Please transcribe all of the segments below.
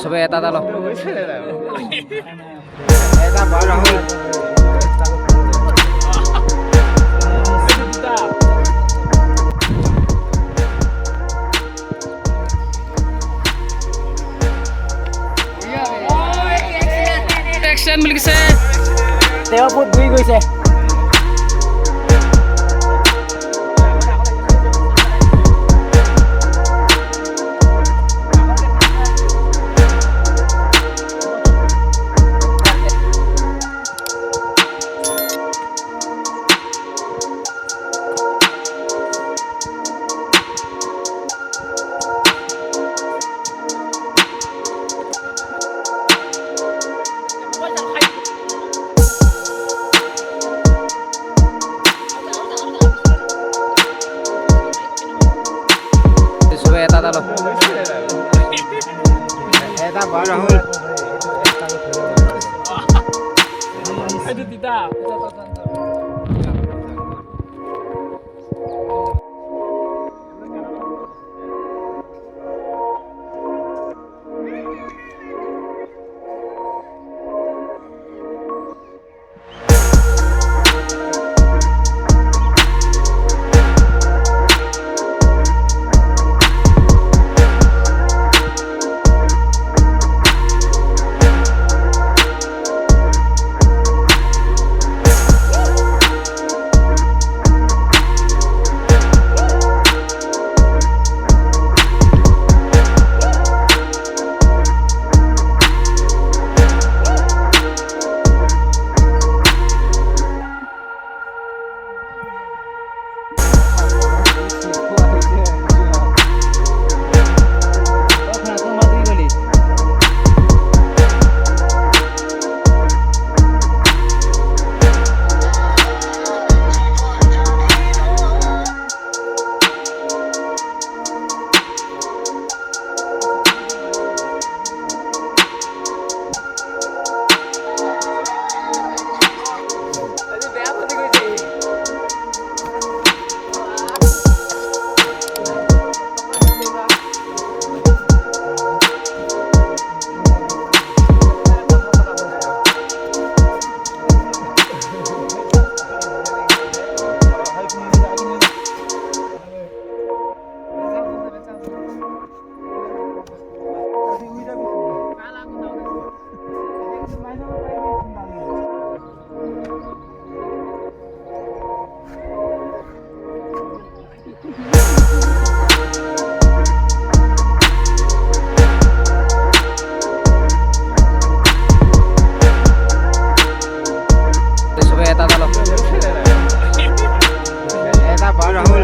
সবে এটা এটা ল এটা বড় রাহুল এক্সিডেন্ট বুলি কৈছে তেওঁ ফুট ধুই গৈছে সবে এটা এটা ল এটা বড় রাহুল সবে এটা এটা ল এটা বড় রাহুল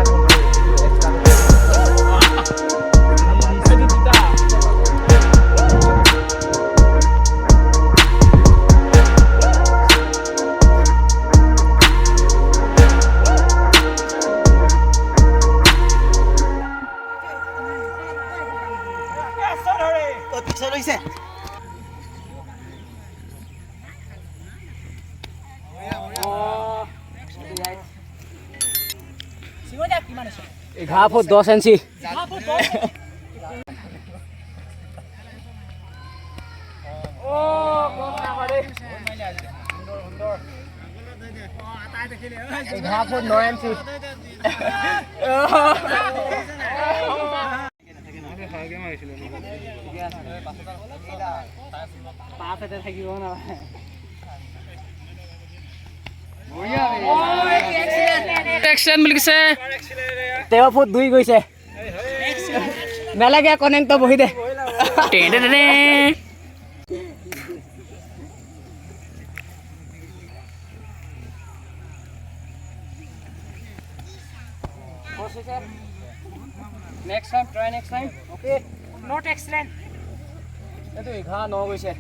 চলিছে ঘাঁ ফুট 10 ইঞ্চি ঘাঁ ফুট 9 ইঞ্চি থাকিব না এক্সিডেন্ট বুলি কৈছে তেওঁ ফুট ধুই গৈছে নালাগে কনেক্ট বহি দে next time try next time okay not excellent এইটো 11 গৈছে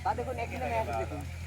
তাতে কোন এক্সিলেন্ট আছে